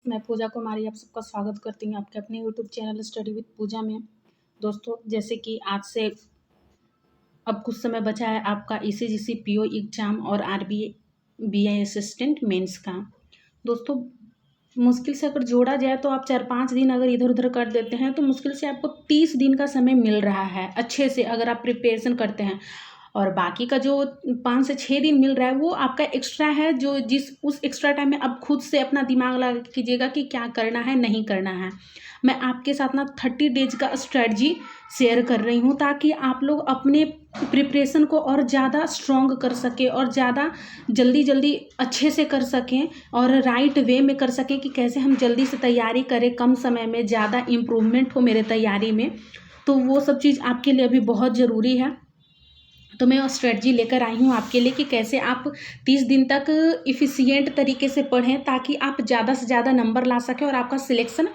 मैं पूजा कुमारी आप सबका स्वागत करती हूँ आपके अपने यूट्यूब चैनल स्टडी विद पूजा में। दोस्तों, जैसे कि आज से अब कुछ समय बचा है आपका ईसीजीसी पीओ एग्ज़ाम और आरबीए बीआई असिस्टेंट मेंस का। दोस्तों, मुश्किल से अगर जोड़ा जाए तो आप 4-5 दिन अगर इधर उधर कर देते हैं तो मुश्किल से आपको 30 दिन का समय मिल रहा है अच्छे से, अगर आप प्रिपरेशन करते हैं। और बाकी का जो 5 से 6 दिन मिल रहा है वो आपका एक्स्ट्रा है, जो उस एक्स्ट्रा टाइम में आप खुद से अपना दिमाग लगा कीजिएगा कि क्या करना है नहीं करना है। मैं आपके साथ ना 30 डेज का स्ट्रेटजी शेयर कर रही हूँ ताकि आप लोग अपने प्रिपरेशन को और ज़्यादा स्ट्रॉन्ग कर सकें और ज़्यादा जल्दी अच्छे से कर सकें और राइट वे में कर सकें कि कैसे हम जल्दी से तैयारी करें, कम समय में ज़्यादा इम्प्रूवमेंट हो मेरे तैयारी में। तो वो सब चीज़ आपके लिए अभी बहुत ज़रूरी है। तो मैं वो स्ट्रेटजी लेकर आई हूँ आपके लिए कि कैसे आप 30 दिन तक इफ़िशिएंट तरीके से पढ़ें ताकि आप ज़्यादा से ज़्यादा नंबर ला सकें और आपका सिलेक्शन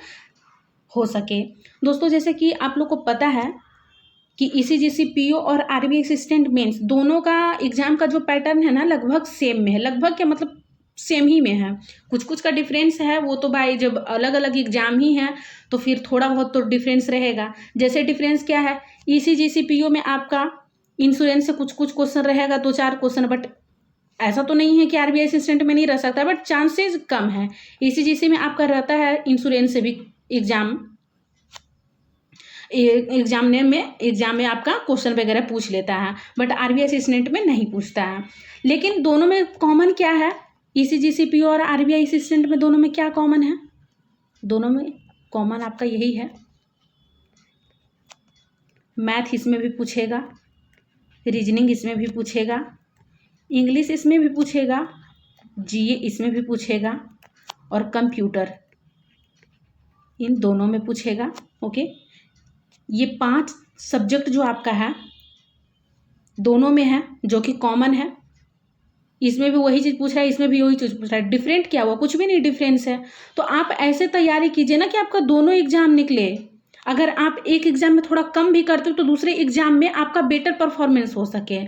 हो सके। दोस्तों, जैसे कि आप लोग को पता है कि ईसीजीसी पीओ और आरबीआई असिस्टेंट मेंस दोनों का एग्ज़ाम का जो पैटर्न है ना लगभग सेम में है। लगभग क्या मतलब सेम ही में है, कुछ कुछ का डिफरेंस है। वो तो भाई जब अलग अलग एग्ज़ाम ही है तो फिर थोड़ा बहुत तो डिफरेंस रहेगा। जैसे डिफरेंस क्या है, ईसीजीसी पीओ में आपका इंश्योरेंस से कुछ कुछ क्वेश्चन रहेगा, 2-4 क्वेश्चन, बट ऐसा तो नहीं है कि आरबीआई असिस्टेंट में नहीं रह सकता, बट चांसेस कम है। ईसीजीसी में आपका रहता है इंश्योरेंस से भी एग्जाम में आपका क्वेश्चन वगैरह पूछ लेता है, बट आरबीआई असिस्टेंट में नहीं पूछता है। लेकिन दोनों में कॉमन क्या है, ईसीजीसी पीओ और आरबीआई असिस्टेंट में दोनों में क्या कॉमन है? दोनों में कॉमन आपका यही है, मैथ इसमें भी पूछेगा, रीजनिंग इसमें भी पूछेगा, इंग्लिश इसमें भी पूछेगा, जीए इसमें भी पूछेगा और कंप्यूटर इन दोनों में पूछेगा। ओके, ये 5 सब्जेक्ट जो आपका है दोनों में है, जो कि कॉमन है। इसमें भी वही चीज़ पूछ रहा है, इसमें भी वही चीज़ पूछ रहा है। डिफरेंट क्या हुआ? कुछ भी नहीं डिफरेंस है। तो आप ऐसे तैयारी कीजिए ना कि आपका दोनों एग्जाम निकले। अगर आप एक एग्जाम में थोड़ा कम भी करते हो तो दूसरे एग्जाम में आपका बेटर परफॉर्मेंस हो सके।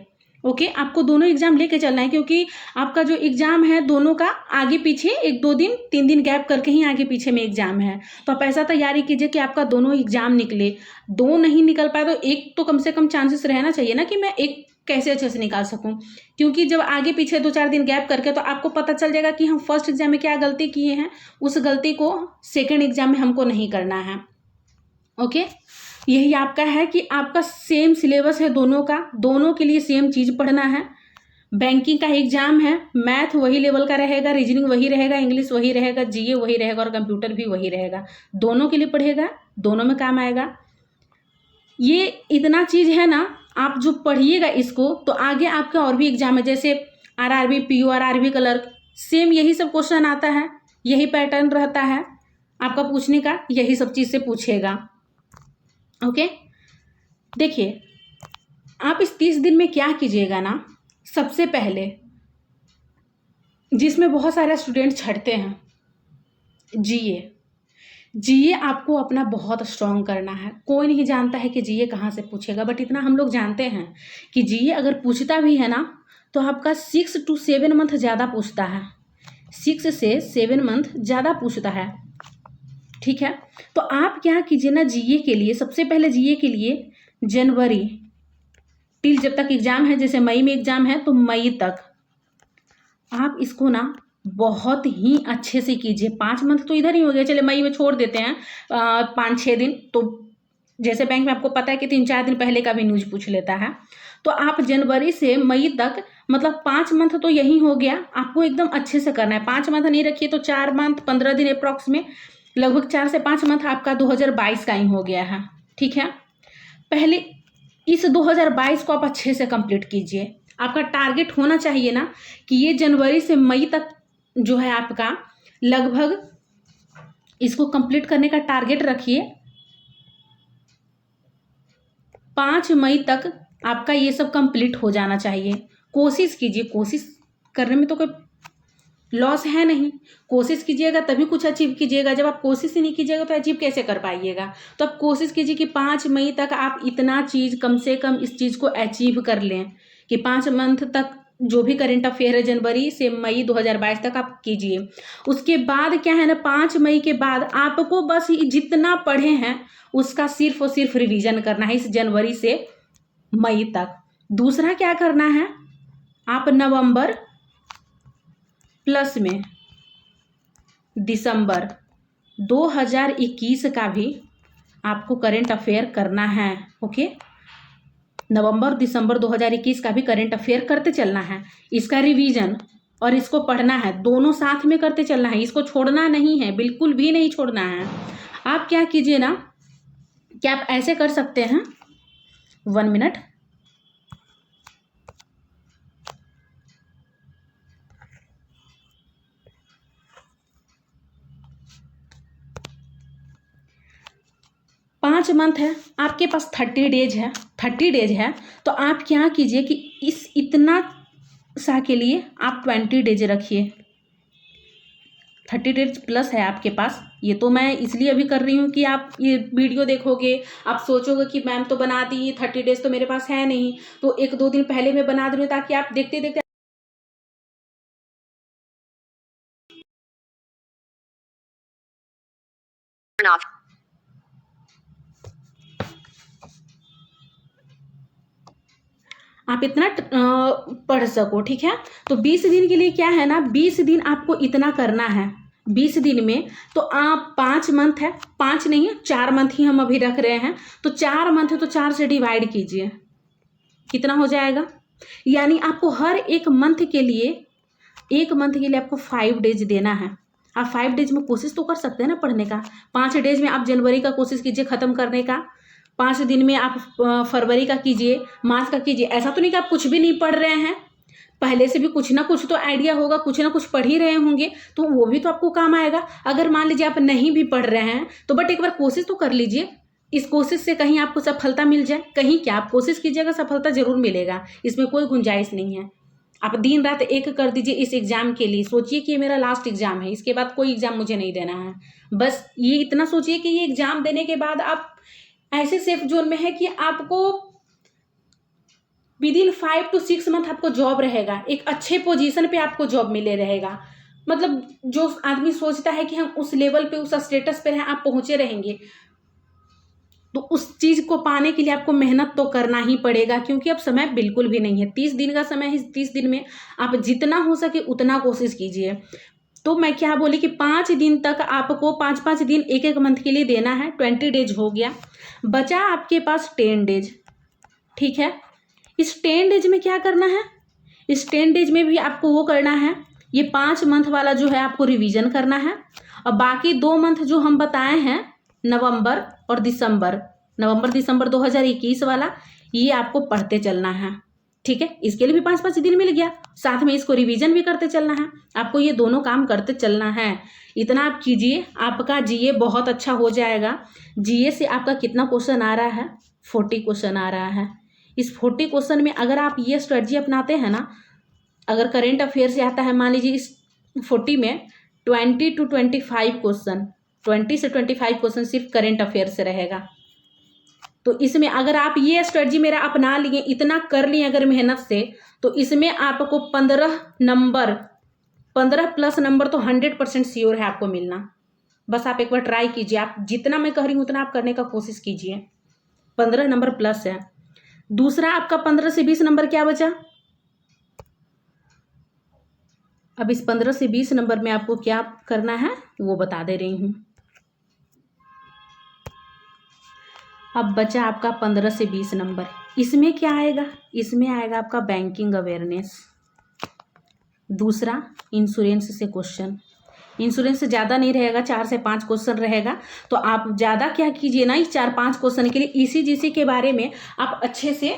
ओके, आपको दोनों एग्जाम लेके चलना है, क्योंकि आपका जो एग्जाम है दोनों का आगे पीछे 1-2 दिन 3 दिन गैप करके ही आगे पीछे में एग्जाम है। तो आप ऐसा तैयारी कीजिए कि आपका दोनों एग्जाम निकले। 2 नहीं निकल पाए तो एक तो कम से कम चांसेस रहना चाहिए ना कि मैं एक कैसे अच्छे से निकाल सकूं, क्योंकि जब आगे पीछे 2-4 दिन गैप करके तो आपको पता चल जाएगा कि हम फर्स्ट एग्जाम में क्या गलती किए हैं, उस गलती को सेकेंड एग्जाम में हमको नहीं करना है। ओके, यही आपका है कि आपका सेम सिलेबस है दोनों का, दोनों के लिए सेम चीज़ पढ़ना है। बैंकिंग का एग्जाम है, मैथ वही लेवल का रहेगा, रीजनिंग वही रहेगा, इंग्लिश वही रहेगा, जीए वही रहेगा और कंप्यूटर भी वही रहेगा। दोनों के लिए पढ़ेगा, दोनों में काम आएगा। ये इतना चीज़ है ना, आप जो पढ़िएगा इसको तो आगे आपका और भी एग्जाम है, जैसे आरआरबी पीओ और आरबी क्लर्क, सेम यही सब क्वेश्चन आता है, यही पैटर्न रहता है आपका पूछने का, यही सब चीज़ से पूछेगा। ओके, देखिए आप इस 30 दिन में क्या कीजिएगा ना, सबसे पहले जिसमें बहुत सारे स्टूडेंट छटते हैं, जीए आपको अपना बहुत स्ट्रॉन्ग करना है। कोई नहीं जानता है कि जीए कहाँ से पूछेगा, बट इतना हम लोग जानते हैं कि जीए अगर पूछता भी है ना तो आपका 6 to 7 मंथ ज़्यादा पूछता है, 6 से 7 मंथ ज़्यादा पूछता है। ठीक है, तो आप क्या कीजिए ना, जीए के लिए सबसे पहले जीए के लिए जनवरी टिल जब तक एग्जाम है, जैसे मई में एग्जाम है तो मई तक आप इसको ना बहुत ही अच्छे से कीजिए। 5 मंथ तो इधर ही हो गया, चले मई में छोड़ देते हैं 5-6 दिन, तो जैसे बैंक में आपको पता है कि 3-4 दिन पहले का भी न्यूज पूछ लेता है। तो आप जनवरी से मई तक मतलब 5 मंथ तो यही हो गया, आपको एकदम अच्छे से करना है। 5 मंथ नहीं रखिए तो 4 मंथ 15 दिन अप्रॉक्स में, लगभग 4 से 5 मंथ आपका 2022 का ही हो गया है। ठीक है, पहले इस 2022 को आप अच्छे से कंप्लीट कीजिए। आपका टारगेट होना चाहिए ना कि ये जनवरी से मई तक जो है आपका लगभग इसको कंप्लीट करने का टारगेट रखिए। 5 मई तक आपका ये सब कंप्लीट हो जाना चाहिए। कोशिश कीजिए, कोशिश करने में तो कोई लॉस है नहीं, कोशिश कीजिएगा तभी कुछ अचीव कीजिएगा। जब आप कोशिश ही नहीं कीजिएगा तो अचीव कैसे कर पाइएगा? तो आप कोशिश कीजिए कि 5 मई तक आप इतना चीज़ कम से कम इस चीज़ को अचीव कर लें कि 5 मंथ तक जो भी करंट अफेयर है जनवरी से मई 2022 तक आप कीजिए। उसके बाद क्या है ना, 5 मई के बाद आपको बस जितना पढ़े हैं उसका सिर्फ और सिर्फ रिवीजन करना है इस जनवरी से मई तक। दूसरा क्या करना है, आप नवंबर प्लस में दिसंबर 2021 का भी आपको करंट अफेयर करना है। ओके, नवंबर दिसंबर 2021 का भी करंट अफेयर करते चलना है, इसका रिवीजन और इसको पढ़ना है, दोनों साथ में करते चलना है, इसको छोड़ना नहीं है, बिल्कुल भी नहीं छोड़ना है। आप क्या कीजिए ना, क्या आप ऐसे कर सकते हैं, 1 मिनट, पाँच मंथ है आपके पास, 30 डेज है, 30 डेज है, तो आप क्या कीजिए कि इस इतना सा के लिए आप 20 डेज रखिए। 30 डेज प्लस है आपके पास। ये तो मैं इसलिए अभी कर रही हूँ कि आप ये वीडियो देखोगे, आप सोचोगे कि मैम तो बना दी, 30 डेज तो मेरे पास है नहीं, तो 1-2 दिन पहले मैं बना दे रही हूँ ताकि आप देखते देखते आप इतना पढ़ सको। ठीक है, तो 20 दिन के लिए क्या है ना, 20 दिन आपको इतना करना है 20 दिन में। तो आप 5 मंथ है, 5 नहीं है 4 मंथ ही हम अभी रख रहे हैं, तो 4 मंथ है तो 4 से डिवाइड कीजिए, कितना हो जाएगा। यानी आपको हर एक मंथ के लिए आपको 5 डेज देना है। आप 5 डेज में कोशिश तो कर सकते हैं ना पढ़ने का। 5 डेज में आप जनवरी का कोशिश कीजिए ख़त्म करने का, 5 दिन में आप फरवरी का कीजिए, मार्च का कीजिए। ऐसा तो नहीं कि आप कुछ भी नहीं पढ़ रहे हैं, पहले से भी कुछ ना कुछ तो आइडिया होगा, कुछ ना कुछ पढ़ ही रहे होंगे, तो वो भी तो आपको काम आएगा। अगर मान लीजिए आप नहीं भी पढ़ रहे हैं तो बट एक बार कोशिश तो कर लीजिए, इस कोशिश से कहीं आपको सफलता मिल जाए। कहीं क्या, आप कोशिश कीजिएगा, सफलता जरूर मिलेगा, इसमें कोई गुंजाइश नहीं है। आप दिन रात एक कर दीजिए इस एग्ज़ाम के लिए, सोचिए कि ये मेरा लास्ट एग्ज़ाम है, इसके बाद कोई एग्ज़ाम मुझे नहीं देना है। बस ये इतना सोचिए कि ये एग्ज़ाम देने के बाद आप ऐसे सेफ जोन में है कि आपको विदिन 5 to 6 मंथ आपको जॉब रहेगा, एक अच्छे पोजीशन पे आपको जॉब मिले रहेगा। मतलब जो आदमी सोचता है कि हम उस लेवल पे, उस स्टेटस पे हैं, आप पहुंचे रहेंगे, तो उस चीज़ को पाने के लिए आपको मेहनत तो करना ही पड़ेगा, क्योंकि अब समय बिल्कुल भी नहीं है। 30 दिन का समय है, 30 दिन में आप जितना हो सके उतना कोशिश कीजिए। तो मैं क्या बोली कि 5 दिन तक आपको 5-5 दिन एक मंथ के लिए देना है। 20 डेज हो गया, बचा आपके पास 10 डेज। ठीक है, इस 10 डेज में क्या करना है, इस 10 डेज में भी आपको वो करना है, ये 5 मंथ वाला जो है आपको रिवीजन करना है, और बाकी 2 मंथ जो हम बताए हैं, नवंबर और दिसंबर, नवंबर दिसंबर 2021 वाला, ये आपको पढ़ते चलना है। ठीक है, इसके लिए भी 5-5 दिन मिल गया, साथ में इसको रिवीजन भी करते चलना है। आपको ये दोनों काम करते चलना है। इतना आप कीजिए, आपका जीए बहुत अच्छा हो जाएगा। जीए से आपका कितना क्वेश्चन आ रहा है, 40 क्वेश्चन आ रहा है। इस 40 क्वेश्चन में अगर आप ये स्ट्रेटजी अपनाते हैं ना, अगर करेंट अफेयर से आता है, मान लीजिए इस 40 में 20 to 25 क्वेश्चन, 20 से 25 क्वेश्चन सिर्फ करेंट अफेयर से रहेगा। तो इसमें अगर आप ये स्ट्रेटजी मेरा अपना लिए, इतना कर लिए अगर मेहनत से, तो इसमें आपको 15 नंबर, 15 प्लस नंबर तो 100% श्योर है आपको मिलना। बस आप एक बार ट्राई कीजिए, आप जितना मैं कह रही हूँ उतना आप करने का कोशिश कीजिए। 15 नंबर प्लस है। दूसरा आपका 15 से 20 नंबर क्या बचा, अब इस 15 से 20 नंबर में आपको क्या करना है वो बता दे रही हूँ। अब बचा आपका 15 से 20 नंबर, इसमें क्या आएगा, इसमें आएगा आपका बैंकिंग अवेयरनेस। दूसरा इंश्योरेंस से क्वेश्चन, इंश्योरेंस से ज़्यादा नहीं रहेगा, 4 से 5 क्वेश्चन रहेगा। तो आप ज़्यादा क्या कीजिए ना, इस 4-5 क्वेश्चन के लिए ईसीजीसी के बारे में आप अच्छे से,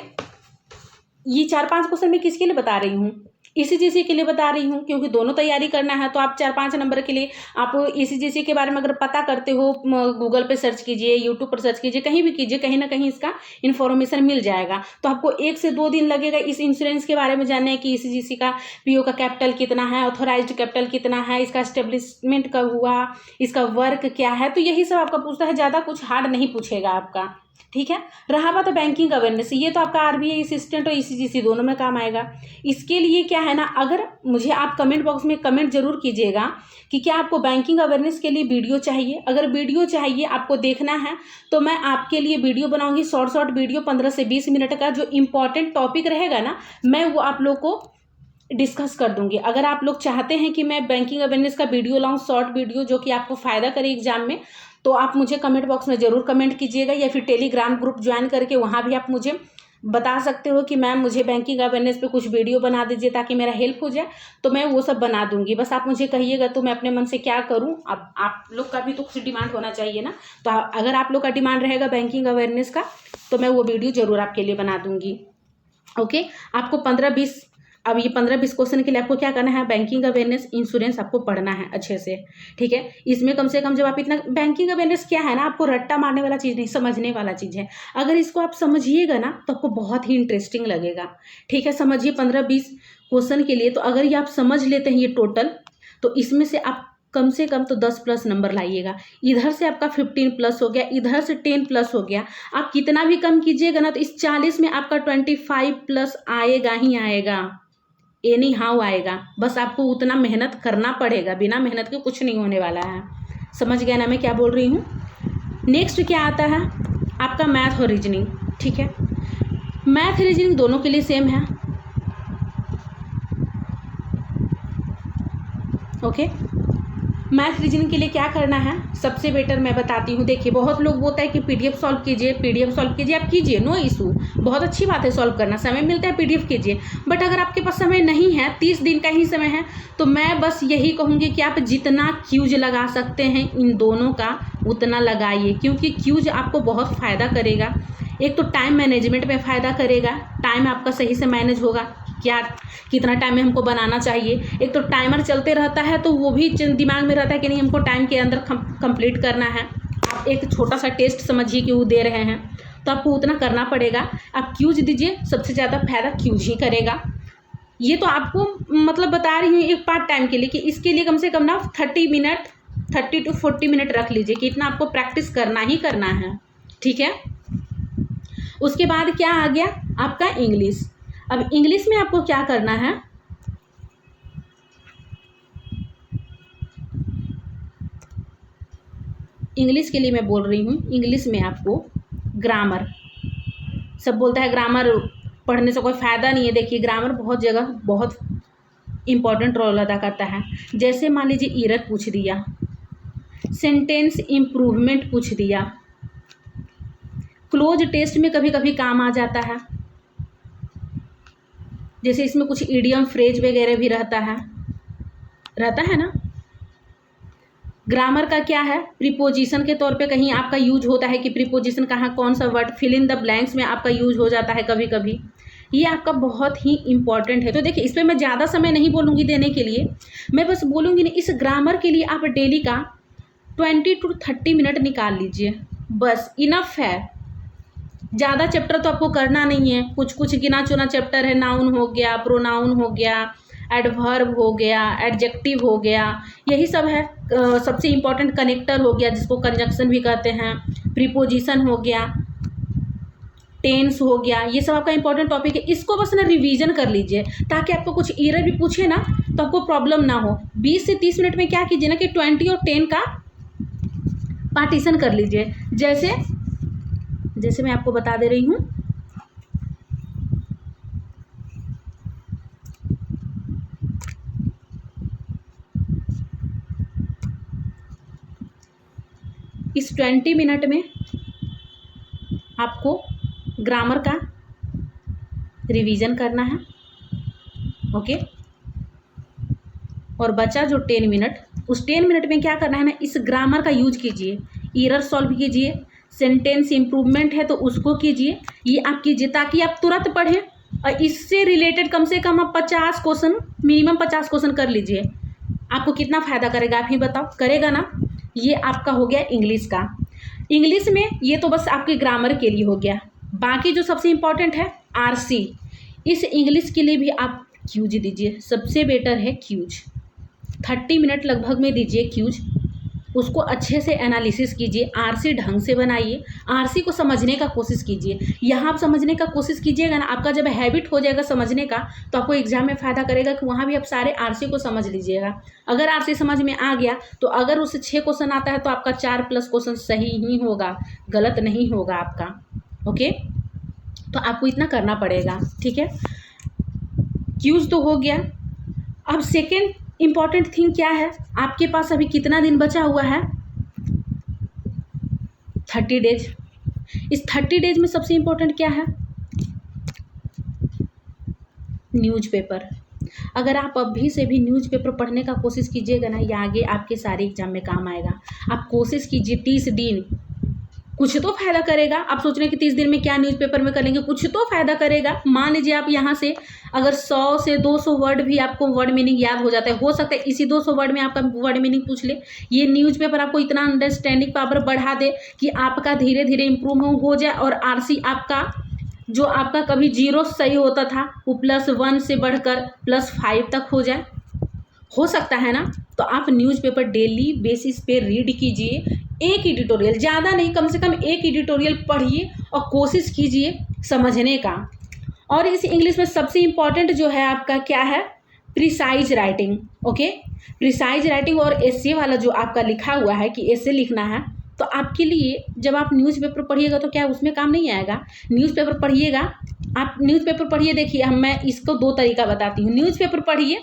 ये 4-5 क्वेश्चन मैं किसके लिए बता रही हूँ, ईसीजीसी के लिए बता रही हूँ, क्योंकि दोनों तैयारी करना है। तो आप 4-5 नंबर के लिए आप ईसीजीसी के बारे में अगर पता करते हो, गूगल पे सर्च कीजिए, यूट्यूब पर सर्च कीजिए, कहीं भी कीजिए, कहीं ना कहीं इसका इन्फॉर्मेशन मिल जाएगा। तो आपको 1 से 2 दिन लगेगा इस इंश्योरेंस के बारे में जानने कि ईसीजीसी का पीओ का कैपिटल कितना है, ऑथोराइज्ड कैपिटल कितना है, इसका एस्टेब्लिशमेंट कब हुआ, इसका वर्क क्या है। तो यही सब आपका पूछता है, ज़्यादा कुछ हार्ड नहीं पूछेगा आपका। ठीक है। रहा बात बैंकिंग अवेयरनेस, ये तो आपका आरबीआई असिस्टेंट और ईसीजीसी दोनों में काम आएगा। इसके लिए क्या है ना, अगर मुझे आप कमेंट बॉक्स में कमेंट जरूर कीजिएगा कि क्या आपको बैंकिंग अवेयरनेस के लिए वीडियो चाहिए। अगर वीडियो चाहिए आपको देखना है तो मैं आपके लिए वीडियो बनाऊंगी, शॉर्ट वीडियो 15 से 20 मिनट का। जो इंपॉर्टेंट टॉपिक रहेगा ना, मैं वो आप लोग को डिस्कस कर दूंगी। अगर आप लोग चाहते हैं कि मैं बैंकिंग अवेयरनेस का वीडियो लाऊं, शॉर्ट वीडियो जो कि आपको फ़ायदा करे एग्जाम में, तो आप मुझे कमेंट बॉक्स में ज़रूर कमेंट कीजिएगा, या फिर टेलीग्राम ग्रुप ज्वाइन करके वहाँ भी आप मुझे बता सकते हो कि मैम मुझे बैंकिंग अवेयरनेस पे कुछ वीडियो बना दीजिए ताकि मेरा हेल्प हो जाए। तो मैं वो सब बना दूंगी, बस आप मुझे कहिएगा तो मैं अपने मन से क्या करूं। अब आप लोग का भी तो कुछ डिमांड होना चाहिए ना, तो अगर आप लोग का डिमांड रहेगा बैंकिंग अवेयरनेस का तो मैं वो वीडियो ज़रूर आपके लिए बना दूंगी। ओके, आपको 15-20 अब ये 15-20 क्वेश्चन के लिए आपको क्या करना है, बैंकिंग अवेयरनेस इंश्योरेंस आपको पढ़ना है अच्छे से, ठीक है। इसमें कम से कम जब आप इतना, बैंकिंग अवेयरनेस क्या है ना, आपको रट्टा मारने वाला चीज़ नहीं, समझने वाला चीज़ है। अगर इसको आप समझिएगा ना तो आपको बहुत ही इंटरेस्टिंग लगेगा, ठीक है। समझिए 15-20 क्वेश्चन के लिए, तो अगर ये आप समझ लेते हैं ये टोटल, तो इसमें से आप कम से कम तो 10+ नंबर लाइएगा। इधर से आपका 15+ हो गया, इधर से 10+ हो गया। आप कितना भी कम कीजिएगा ना तो इस 40 में आपका 25+ आएगा ही आएगा, एनी हाउ आएगा। बस आपको उतना मेहनत करना पड़ेगा, बिना मेहनत के कुछ नहीं होने वाला है। समझ गया ना मैं क्या बोल रही हूँ। नेक्स्ट क्या आता है आपका, मैथ और रीजनिंग, ठीक है। मैथ रीजनिंग दोनों के लिए सेम है, ओके। मैथ रीजनिंग के लिए क्या करना है, सबसे बेटर मैं बताती हूँ। देखिए, बहुत लोग बोलता है कि पीडीएफ सॉल्व कीजिए, पीडीएफ सॉल्व कीजिए। आप कीजिए, नो इशू, बहुत अच्छी बात है सॉल्व करना, समय मिलता है पीडीएफ कीजिए। बट अगर आपके पास समय नहीं है, 30 दिन का ही समय है, तो मैं बस यही कहूँगी कि आप जितना क्यूज लगा सकते हैं इन दोनों का उतना लगाइए, क्योंकि क्यूज आपको बहुत फ़ायदा करेगा। एक तो टाइम मैनेजमेंट में फ़ायदा करेगा, टाइम आपका सही से मैनेज होगा, क्या कितना टाइम में हमको बनाना चाहिए। एक तो टाइमर चलते रहता है तो वो भी दिमाग में रहता है कि नहीं हमको टाइम के अंदर कंप्लीट करना है। आप एक छोटा सा टेस्ट समझिए कि वो दे रहे हैं तो आपको उतना करना पड़ेगा। आप क्यूज दीजिए, सबसे ज़्यादा फायदा क्यूज ही करेगा। ये तो आपको मतलब बता रही हूँ एक पार्ट टाइम के लिए, कि इसके लिए कम से कम ना 30 to 40 मिनट रख लीजिए कि इतना आपको प्रैक्टिस करना ही करना है, ठीक है। उसके बाद क्या आ गया आपका इंग्लिश। अब इंग्लिश में आपको क्या करना है, इंग्लिश के लिए मैं बोल रही हूँ, इंग्लिश में आपको ग्रामर, सब बोलता है ग्रामर पढ़ने से कोई फ़ायदा नहीं है। देखिए, ग्रामर बहुत जगह बहुत इम्पॉर्टेंट रोल अदा करता है। जैसे मान लीजिए इरर पूछ दिया, सेंटेंस इम्प्रूवमेंट पूछ दिया, क्लोज टेस्ट में कभी कभी काम आ जाता है। जैसे इसमें कुछ इडियम फ्रेज वगैरह भी रहता है ना। ग्रामर का क्या है, प्रीपोजिशन के तौर पे कहीं आपका यूज होता है कि प्रीपोजिशन कहाँ कौन सा word, fill in the blanks में आपका यूज हो जाता है कभी कभी। ये आपका बहुत ही इंपॉर्टेंट है। तो देखिए, इस पर मैं ज़्यादा समय नहीं बोलूँगी देने के लिए, मैं बस बोलूँगी ना, इस ग्रामर के लिए आप डेली का 20 to 30 मिनट निकाल लीजिए, बस इनफ है। ज़्यादा चैप्टर तो आपको करना नहीं है, कुछ कुछ गिना चुना चैप्टर है। नाउन हो गया, प्रोनाउन हो गया, एडवर्ब हो गया, एडजेक्टिव हो गया, यही सब है। सबसे इम्पॉर्टेंट कनेक्टर हो गया जिसको कंजक्शन भी कहते हैं, प्रीपोजिशन हो गया, टेंस हो गया, ये सब आपका इंपॉर्टेंट टॉपिक है। इसको बस ना रिवीजन कर लीजिए ताकि आपको कुछ एरर भी पूछे ना तो आपको प्रॉब्लम ना हो। 20 से 30 मिनट में क्या कीजिए ना कि 20 और 10 का पार्टीशन कर लीजिए। जैसे मैं आपको बता दे रही हूँ, इस 20 मिनट में आपको ग्रामर का रिवीजन करना है, ओके। और बचा जो 10 मिनट, उस 10 मिनट में क्या करना है ना, इस ग्रामर का यूज कीजिए, एरर सॉल्व कीजिए, सेंटेंस इम्प्रूवमेंट है तो उसको कीजिए, ये आप कीजिए ताकि आप तुरंत पढ़ें। और इससे रिलेटेड कम से कम आप 50 क्वेश्चन, मिनिमम 50 क्वेश्चन कर लीजिए। आपको कितना फ़ायदा करेगा आप ही बताओ, करेगा ना। ये आपका हो गया इंग्लिश का। इंग्लिश में ये तो बस आपके ग्रामर के लिए हो गया। बाकी जो सबसे इम्पॉर्टेंट है आरसी, इस इंग्लिश के लिए भी आप क्यूज दीजिए, सबसे बेटर है क्यूज। 30 मिनट लगभग में दीजिए क्यूज। उसको अच्छे से एनालिसिस कीजिए, आरसी ढंग से बनाइए, आरसी को समझने का कोशिश कीजिए। यहाँ आप समझने का कोशिश कीजिएगा ना, आपका जब हैबिट हो जाएगा समझने का तो आपको एग्जाम में फ़ायदा करेगा कि वहाँ भी आप सारे आरसी को समझ लीजिएगा। अगर आरसी समझ में आ गया तो अगर उससे 6 क्वेश्चन आता है तो आपका 4+ क्वेश्चन सही ही होगा, गलत नहीं होगा आपका। ओके, तो आपको इतना करना पड़ेगा, ठीक है। क्यूज तो हो गया। अब सेकेंड इम्पॉर्टेंट थिंग क्या है, आपके पास अभी कितना दिन बचा हुआ है, 30 डेज। इस 30 डेज में सबसे इम्पोर्टेंट क्या है, न्यूज़पेपर। अगर आप अभी से भी न्यूज़पेपर पढ़ने का कोशिश कीजिएगा ना, ये आगे आपके सारे एग्जाम में काम आएगा। आप कोशिश कीजिए 30 दिन, कुछ तो फ़ायदा करेगा। आप सोच रहे हैं कि 30 दिन में क्या न्यूज़पेपर में कर लेंगे, कुछ तो फ़ायदा करेगा। मान लीजिए आप यहाँ से अगर 100 से 200 वर्ड भी आपको वर्ड मीनिंग याद हो जाता है, हो सकता है इसी 200 वर्ड में आपका वर्ड मीनिंग पूछ ले। ये न्यूज़पेपर आपको इतना अंडरस्टैंडिंग पावर बढ़ा दे कि आपका धीरे धीरे इम्प्रूव हो जाए और आरसी आपका जो आपका कभी 0 सही होता था वो +1 से बढ़कर +5 तक हो जाए। हो सकता है ना। तो आप न्यूज़पेपर डेली बेसिस पे रीड कीजिए, एक एडिटोरियल, ज़्यादा नहीं, कम से कम एक एडिटोरियल पढ़िए और कोशिश कीजिए समझने का। और इस इंग्लिश में सबसे इम्पॉर्टेंट जो है आपका क्या है, precise writing. Okay, precise writing और एसे वाला जो आपका लिखा हुआ है कि एसे लिखना है, तो आपके लिए जब आप न्यूज़पेपर पढ़िएगा तो क्या उसमें काम नहीं आएगा। न्यूज़पेपर पढ़िएगा, आप न्यूज़पेपर पढ़िए। देखिए मैं इसको 2 तरीका बताती हूँ। न्यूज़पेपर पढ़िए,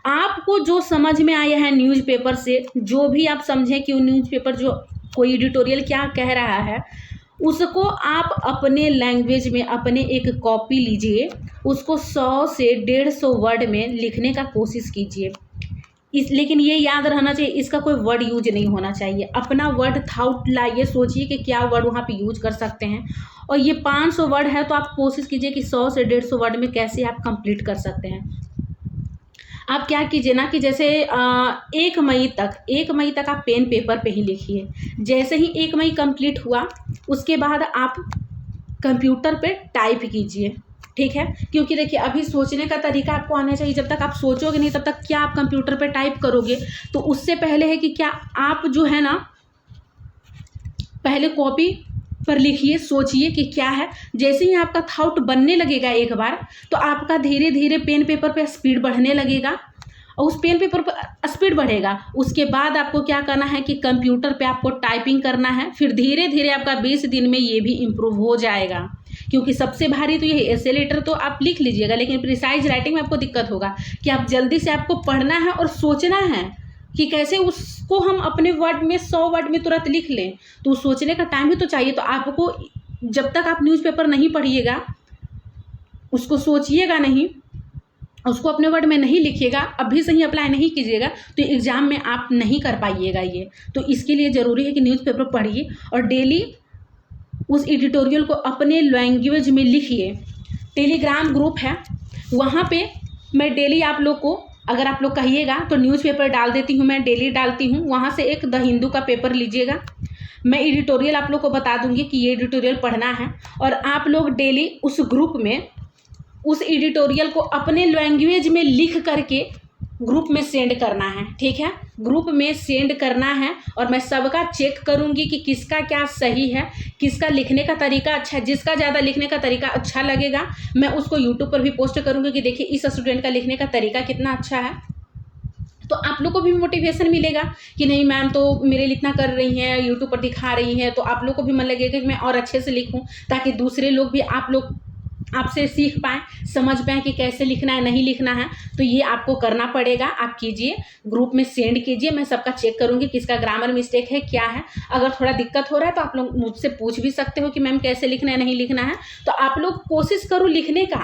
आपको जो समझ में आया है न्यूज़पेपर से, जो भी आप समझें कि वो न्यूज़पेपर जो कोई एडिटोरियल क्या कह रहा है, उसको आप अपने लैंग्वेज में अपने एक कॉपी लीजिए, उसको 100 से 150 वर्ड में लिखने का कोशिश कीजिए। लेकिन ये याद रहना चाहिए, इसका कोई वर्ड यूज नहीं होना चाहिए। अपना वर्ड थाउट लाइए, सोचिए कि क्या वर्ड वहाँ पे यूज कर सकते हैं। और ये 500 वर्ड है तो आप कोशिश कीजिए कि 100 से 150 वर्ड में कैसे आप कंप्लीट कर सकते हैं। आप क्या कीजिए ना कि जैसे 1 मई तक आप पेन पेपर पे ही लिखिए। जैसे ही 1 मई कंप्लीट हुआ उसके बाद आप कंप्यूटर पे टाइप कीजिए, ठीक है। क्योंकि देखिए अभी सोचने का तरीका आपको आना चाहिए। जब तक आप सोचोगे नहीं तब तक क्या आप कंप्यूटर पे टाइप करोगे। तो उससे पहले है कि क्या आप जो है ना पहले कॉपी पर लिखिए, सोचिए कि क्या है। जैसे ही आपका थॉट बनने लगेगा एक बार, तो आपका धीरे धीरे पेन पेपर पे स्पीड बढ़ने लगेगा और उस पेन पेपर पर स्पीड बढ़ेगा। उसके बाद आपको क्या करना है कि कंप्यूटर पे आपको टाइपिंग करना है। फिर धीरे धीरे आपका 20 दिन में ये भी इम्प्रूव हो जाएगा। क्योंकि सबसे भारी तो ये एसे लेटर तो आप लिख लीजिएगा, लेकिन प्रिसाइज राइटिंग में आपको दिक्कत होगा कि आप जल्दी से आपको पढ़ना है और सोचना है कि कैसे उसको हम अपने वर्ड में 100 वर्ड में तुरंत लिख लें। तो सोचने का टाइम भी तो चाहिए। तो आपको जब तक आप न्यूज़पेपर नहीं पढ़िएगा, उसको सोचिएगा नहीं, उसको अपने वर्ड में नहीं लिखिएगा, अभी से ही अप्लाई नहीं कीजिएगा, तो एग्ज़ाम में आप नहीं कर पाइएगा ये। तो इसके लिए ज़रूरी है कि न्यूज़पेपर पढ़िए और डेली उस एडिटोरियल को अपने लैंग्वेज में लिखिए। टेलीग्राम ग्रुप है, वहाँ पे मैं डेली आप लोग को, अगर आप लोग कहिएगा तो न्यूज़पेपर डाल देती हूँ, मैं डेली डालती हूँ। वहाँ से एक द हिंदू का पेपर लीजिएगा, मैं एडिटोरियल आप लोग को बता दूँगी कि ये एडिटोरियल पढ़ना है। और आप लोग डेली उस ग्रुप में उस एडिटोरियल को अपने लैंग्वेज में लिख करके ग्रुप में सेंड करना है, ठीक है। ग्रुप में सेंड करना है और मैं सबका चेक करूंगी कि किसका क्या सही है, किसका लिखने का तरीका अच्छा है। जिसका ज़्यादा लिखने का तरीका अच्छा लगेगा मैं उसको यूट्यूब पर भी पोस्ट करूंगी कि देखिए इस स्टूडेंट का लिखने का तरीका कितना अच्छा है। तो आप लोग को भी मोटिवेशन मिलेगा कि नहीं मैम तो मेरे लिए इतना कर रही हैं, यूट्यूब पर दिखा रही हैं, तो आप लोग को भी मन लगेगा कि मैं और अच्छे से लिखूं, ताकि दूसरे लोग भी आप लोग आपसे सीख पाएँ, समझ पाएँ कि कैसे लिखना है, नहीं लिखना है। तो ये आपको करना पड़ेगा। आप कीजिए, ग्रुप में सेंड कीजिए, मैं सबका चेक करूँगी किसका ग्रामर मिस्टेक है, क्या है। अगर थोड़ा दिक्कत हो रहा है तो आप लोग मुझसे पूछ भी सकते हो कि मैम कैसे लिखना है, नहीं लिखना है। तो आप लोग कोशिश करो लिखने का,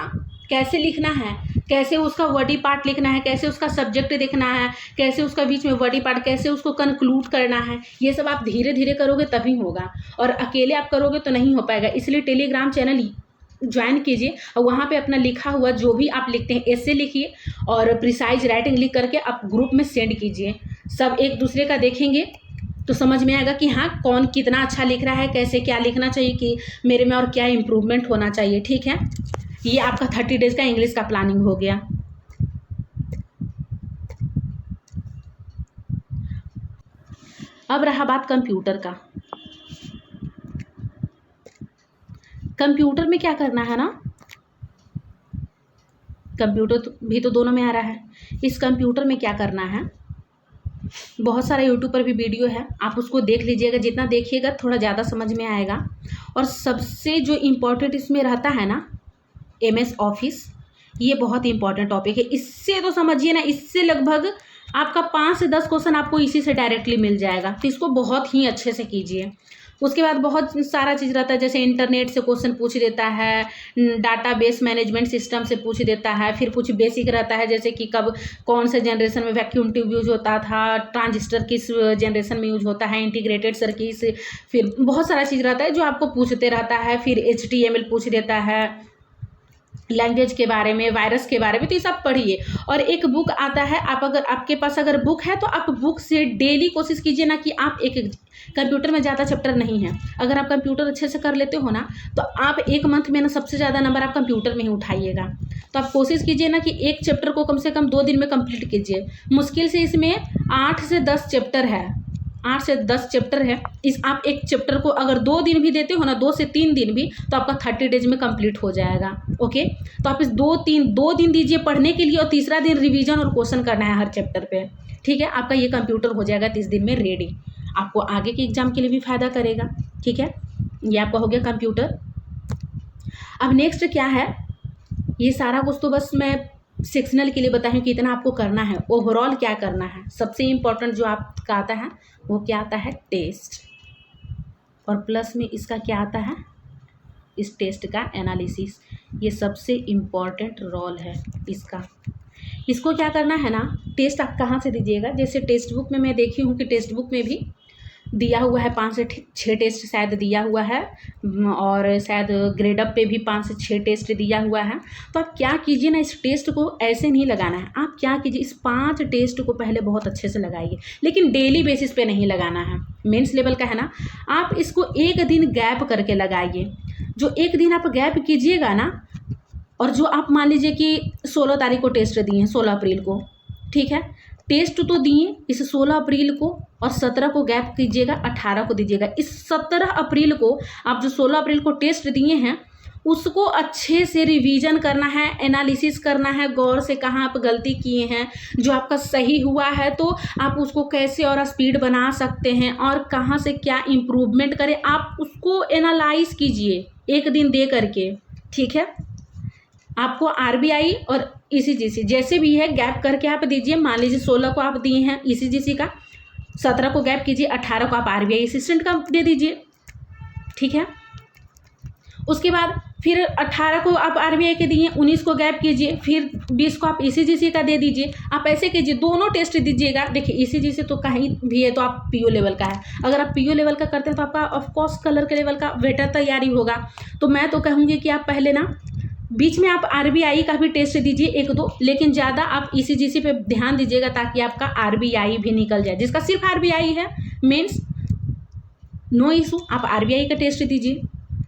कैसे लिखना है, कैसे उसका वर्डी पार्ट लिखना है, कैसे उसका सब्जेक्ट देखना है, कैसे उसका बीच में वर्डी पार्ट, कैसे उसको कंक्लूड करना है। ये सब आप धीरे धीरे करोगे तभी होगा, और अकेले आप करोगे तो नहीं हो पाएगा। इसलिए टेलीग्राम चैनल ज्वाइन कीजिए और वहाँ पे अपना लिखा हुआ जो भी आप लिखते हैं ऐसे लिखिए और प्रिसाइज राइटिंग लिख करके आप ग्रुप में सेंड कीजिए। सब एक दूसरे का देखेंगे तो समझ में आएगा कि हाँ कौन कितना अच्छा लिख रहा है, कैसे क्या लिखना चाहिए, कि मेरे में और क्या इम्प्रूवमेंट होना चाहिए, ठीक है। ये आपका 30 डेज़ का इंग्लिश का प्लानिंग हो गया। अब रहा बात कंप्यूटर का। कंप्यूटर में क्या करना है ना, कंप्यूटर भी तो दोनों में आ रहा है। इस कंप्यूटर में क्या करना है, बहुत सारा यूट्यूब पर भी वीडियो है, आप उसको देख लीजिएगा, जितना देखिएगा थोड़ा ज़्यादा समझ में आएगा। और सबसे जो इम्पोर्टेंट इसमें रहता है ना, MS ऑफिस, ये बहुत ही इंपॉर्टेंट टॉपिक है। इससे तो समझिए ना, इससे लगभग आपका 5 से 10 क्वेश्चन आपको इसी से डायरेक्टली मिल जाएगा, तो इसको बहुत ही अच्छे से कीजिए। उसके बाद बहुत सारा चीज़ रहता है, जैसे इंटरनेट से क्वेश्चन पूछ देता है, डाटाबेस मैनेजमेंट सिस्टम से पूछ देता है, फिर कुछ बेसिक रहता है, जैसे कि कब कौन से जनरेशन में वैक्यूम ट्यूब यूज होता था, ट्रांजिस्टर किस जनरेशन में यूज होता है, इंटीग्रेटेड सर्किट, फिर बहुत सारा चीज़ रहता है जो आपको पूछते रहता है। फिर HTML पूछ देता है, लैंग्वेज के बारे में, वायरस के बारे में, तो ये सब पढ़िए। और एक बुक आता है, आप अगर आपके पास अगर बुक है तो आप बुक से डेली कोशिश कीजिए ना कि आप एक कंप्यूटर में ज़्यादा चैप्टर नहीं है, अगर आप कंप्यूटर अच्छे से कर लेते हो ना, तो आप 1 मंथ में ना सबसे ज़्यादा नंबर आप कंप्यूटर में ही उठाइएगा। तो आप कोशिश कीजिए ना कि एक चैप्टर को कम से कम 2 दिन में कंप्लीट कीजिए। मुश्किल से इसमें 8 से 10 चैप्टर है, 8 से 10 चैप्टर है। इस आप एक चैप्टर को अगर 2 दिन भी देते हो ना, 2 से 3 दिन भी, तो आपका 30 डेज में कंप्लीट हो जाएगा। ओके, तो आप इस 2 दिन दीजिए पढ़ने के लिए, और तीसरा दिन रिवीजन और क्वेश्चन करना है हर चैप्टर पे। ठीक है, आपका ये कंप्यूटर हो जाएगा 30 दिन में रेडी, आपको आगे के एग्जाम के लिए भी फ़ायदा करेगा। ठीक है, ये आपका हो गया कंप्यूटर। अब नेक्स्ट क्या है, ये सारा कुछ तो बस मैं सेक्शनल के लिए बताऊँ कि इतना आपको करना है। ओवरऑल क्या करना है, सबसे इम्पोर्टेंट जो आपका आता है वो क्या आता है, टेस्ट, और प्लस में इसका क्या आता है, इस टेस्ट का एनालिसिस। ये सबसे इम्पॉर्टेंट रोल है इसका। इसको क्या करना है ना, टेस्ट आप कहाँ से दीजिएगा, जैसे टेक्स्ट बुक में मैं देखी हूँ कि टेक्स्ट बुक में भी दिया हुआ है 5 से 6 टेस्ट शायद दिया हुआ है, और शायद ग्रेडअप पे भी 5 से 6 टेस्ट दिया हुआ है। तो आप क्या कीजिए ना, इस टेस्ट को ऐसे नहीं लगाना है, आप क्या कीजिए, इस 5 टेस्ट को पहले बहुत अच्छे से लगाइए, लेकिन डेली बेसिस पे नहीं लगाना है। मेंस लेवल का है ना, आप इसको 1 दिन गैप करके लगाइए। जो 1 दिन आप गैप कीजिएगा ना, और जो आप मान लीजिए कि 16 तारीख को टेस्ट दिए हैं, 16 अप्रैल को, ठीक है, टेस्ट तो दिए इस 16 अप्रैल को, और 17 को गैप कीजिएगा, 18 को दीजिएगा। इस 17 अप्रैल को आप जो 16 अप्रैल को टेस्ट दिए हैं उसको अच्छे से रिवीजन करना है, एनालिसिस करना है, गौर से कहाँ आप गलती किए हैं, जो आपका सही हुआ है तो आप उसको कैसे और स्पीड बना सकते हैं, और कहाँ से क्या इम्प्रूवमेंट करें, आप उसको एनालाइज कीजिए 1 दिन दे करके। ठीक है, आपको RBI और ECGC जैसे भी है गैप करके आप दीजिए। मान लीजिए 16 को आप दिए हैं ECGC का, 17 को गैप कीजिए, 18 को आप RBI असिस्टेंट का दे दीजिए। ठीक है, उसके बाद फिर 18 को आप RBI के दिए, 19 को गैप कीजिए, फिर 20 को आप ECGC का दे दीजिए। आप ऐसे कीजिए, दोनों टेस्ट दीजिएगा। देखिए ECGC तो कहीं भी है तो आप PO लेवल का है, अगर आप PO लेवल का करते हैं तो आपका ऑफकोर्स कलर के लेवल का बेटर तैयारी होगा। तो मैं तो कहूँगी कि आप पहले ना बीच में आप RBI का भी टेस्ट दीजिए 1-2, लेकिन ज़्यादा आप ECGC पे ध्यान दीजिएगा ताकि आपका RBI भी निकल जाए। जिसका सिर्फ RBI है मेंस, नो इशू, आप RBI का टेस्ट दीजिए।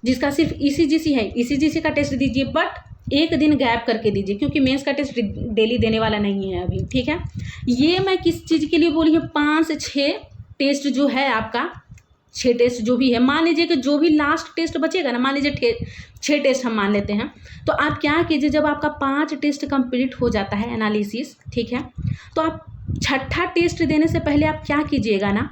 जिसका सिर्फ ECGC है, ECGC का टेस्ट दीजिए, बट 1 दिन गैप करके दीजिए, क्योंकि मेंस का टेस्ट डेली देने वाला नहीं है अभी। ठीक है, ये मैं किस चीज़ के लिए बोली हूँ, 5 से 6 टेस्ट जो है आपका, 6 टेस्ट जो भी है, मान लीजिए कि जो भी लास्ट टेस्ट बचेगा ना, मान लीजिए 6 टेस्ट हम मान लेते हैं, तो आप क्या कीजिए, जब आपका 5 टेस्ट कंप्लीट हो जाता है एनालिसिस, ठीक है, तो आप 6ठा टेस्ट देने से पहले आप क्या कीजिएगा ना,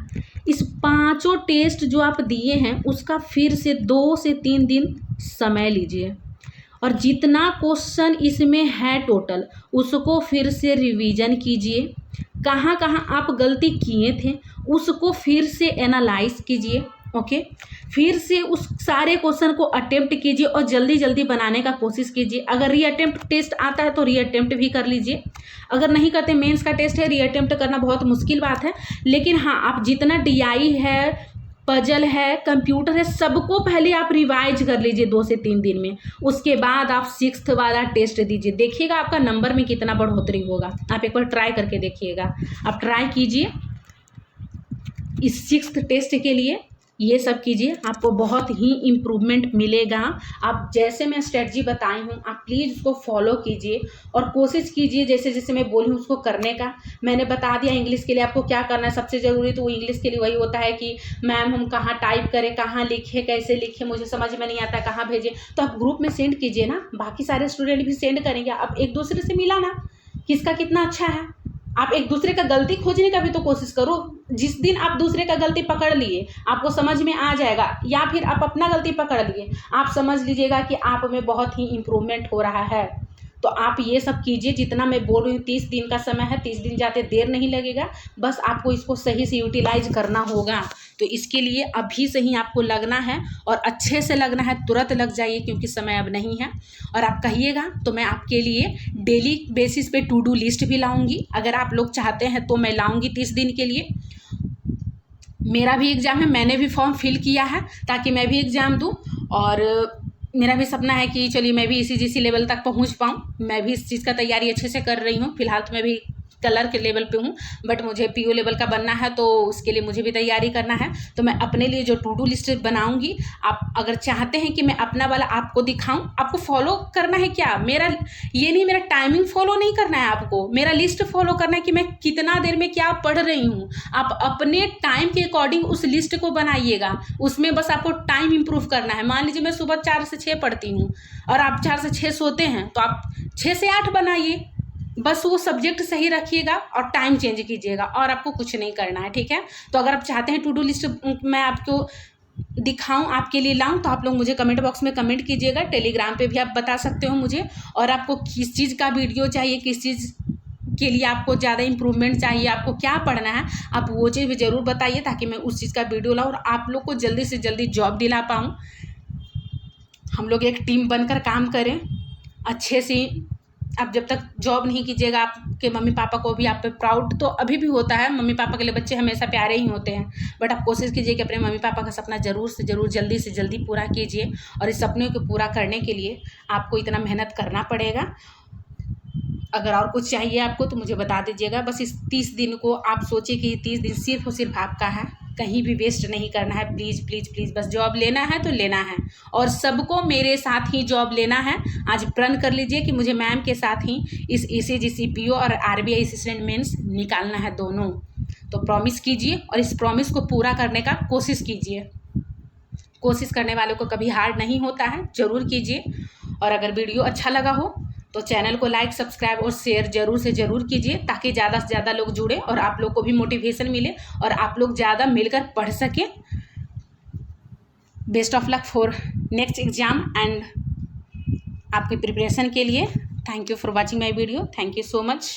इस 5 टेस्ट जो आप दिए हैं उसका फिर से 2 से 3 दिन समय लीजिए, और जितना क्वेश्चन इसमें है टोटल उसको फिर से रिवीजन कीजिए। कहाँ कहाँ आप गलती किए थे उसको फिर से एनालाइज कीजिए। ओके, फिर से उस सारे क्वेश्चन को अटेम्प्ट कीजिए और जल्दी जल्दी बनाने का कोशिश कीजिए। अगर रीअटेम्प्ट टेस्ट आता है तो रीअटेम्प्ट भी कर लीजिए। अगर नहीं करते, मेंस का टेस्ट है, रीअटेम्प्ट करना बहुत मुश्किल बात है, लेकिन हाँ आप जितना DI है, पजल है, कंप्यूटर है, सबको पहले आप रिवाइज कर लीजिए 2 से 3 दिन में। उसके बाद आप 6th वाला टेस्ट दीजिए, देखिएगा आपका नंबर में कितना बढ़ोतरी होगा। आप एक बार ट्राई करके देखिएगा, आप ट्राई कीजिए इस 6th टेस्ट के लिए। ये सब कीजिए, आपको बहुत ही इम्प्रूवमेंट मिलेगा। आप जैसे मैं स्ट्रेटजी बताई हूँ आप प्लीज़ उसको फॉलो कीजिए और कोशिश कीजिए जैसे जैसे मैं बोली हूँ उसको करने का। मैंने बता दिया इंग्लिश के लिए आपको क्या करना है सबसे ज़रूरी, तो वो इंग्लिश के लिए वही होता है कि मैम हम कहाँ टाइप करें, कहाँ लिखें, कैसे लिखें, मुझे समझ में नहीं आता, कहाँ भेजें। तो आप ग्रुप में सेंड कीजिए ना, बाकी सारे स्टूडेंट भी सेंड करेंगे, आप एक दूसरे से मिलाना किसका कितना अच्छा है। आप एक दूसरे का गलती खोजने का भी तो कोशिश करो। जिस दिन आप दूसरे का गलती पकड़ लिए आपको समझ में आ जाएगा, या फिर आप अपना गलती पकड़ लिए आप समझ लीजिएगा कि आप में बहुत ही इम्प्रूवमेंट हो रहा है। तो आप ये सब कीजिए जितना मैं बोल रही हूँ। 30 दिन का समय है, 30 दिन जाते देर नहीं लगेगा, बस आपको इसको सही से यूटिलाइज करना होगा। तो इसके लिए अभी से ही आपको लगना है और अच्छे से लगना है, तुरंत लग जाइए क्योंकि समय अब नहीं है। और आप कहिएगा तो मैं आपके लिए डेली बेसिस पे टू डू लिस्ट भी लाऊंगी, अगर आप लोग चाहते हैं तो मैं लाऊंगी 30 दिन के लिए। मेरा भी एग्ज़ाम है, मैंने भी फॉर्म फिल किया है ताकि मैं भी एग्ज़ाम दूँ, और मेरा भी सपना है कि चलिए मैं भी इसी लेवल तक पहुंच पाऊँ। मैं भी इस चीज़ का तैयारी अच्छे से कर रही हूँ। फिलहाल तो मैं भी कलर के लेवल पे हूँ, बट मुझे पीओ लेवल का बनना है, तो उसके लिए मुझे भी तैयारी करना है। तो मैं अपने लिए जो टू डू लिस्ट बनाऊंगी, आप अगर चाहते हैं कि मैं अपना वाला आपको दिखाऊं, आपको फॉलो करना है क्या, मेरा ये नहीं, मेरा टाइमिंग फॉलो नहीं करना है आपको, मेरा लिस्ट फॉलो करना है कि मैं कितना देर में क्या पढ़ रही हूँ। आप अपने टाइम के अकॉर्डिंग उस लिस्ट को बनाइएगा, उसमें बस आपको टाइम इंप्रूव करना है। मान लीजिए मैं सुबह 4 से 6 पढ़ती हूँ और आप 4 से 6 सोते हैं, तो आप 6 से 8 बनाइए, बस वो सब्जेक्ट सही रखिएगा और टाइम चेंज कीजिएगा, और आपको कुछ नहीं करना है, ठीक है। तो अगर आप चाहते हैं टू डू लिस्ट मैं आपको दिखाऊं, आपके लिए लाऊं, तो आप लोग मुझे कमेंट बॉक्स में कमेंट कीजिएगा। टेलीग्राम पे भी आप बता सकते हो मुझे, और आपको किस चीज़ का वीडियो चाहिए, किस चीज़ के लिए आपको ज़्यादा इंप्रूवमेंट चाहिए, आपको क्या पढ़ना है, आप वो चीज़ भी ज़रूर बताइए ताकि मैं उस चीज़ का वीडियो लाऊं और आप लोग को जल्दी से जल्दी जॉब दिला पाऊँ। हम लोग एक टीम बनकर काम करें अच्छे से। आप जब तक जॉब नहीं कीजिएगा आपके मम्मी पापा को भी आप पे प्राउड तो अभी भी होता है, मम्मी पापा के लिए बच्चे हमेशा प्यारे ही होते हैं, बट आप कोशिश कीजिए कि अपने मम्मी पापा का सपना ज़रूर से ज़रूर जल्दी से जल्दी पूरा कीजिए। और इस सपने को पूरा करने के लिए आपको इतना मेहनत करना पड़ेगा। अगर और कुछ चाहिए आपको तो मुझे बता दीजिएगा। बस इस 30 दिन को आप सोचिए कि 30 दिन सिर्फ और सिर्फ आपका है, कहीं भी वेस्ट नहीं करना है। प्लीज़ प्लीज़ प्लीज़, बस जॉब लेना है तो लेना है, और सबको मेरे साथ ही जॉब लेना है। आज प्रण कर लीजिए कि मुझे मैम के साथ ही इस ECG CPO और RBI असिस्टेंट मेंस निकालना है दोनों। तो प्रॉमिस कीजिए और इस प्रॉमिस को पूरा करने का कोशिश कीजिए। कोशिश करने वालों को कभी हार नहीं होता है, ज़रूर कीजिए। और अगर वीडियो अच्छा लगा हो तो चैनल को लाइक, सब्सक्राइब और शेयर ज़रूर से ज़रूर कीजिए, ताकि ज़्यादा से ज़्यादा लोग जुड़े और आप लोग को भी मोटिवेशन मिले और आप लोग ज़्यादा मिलकर पढ़ सकें। Best of luck for next exam and आपकी प्रिपरेशन के लिए। Thank you for watching my video. Thank you so much.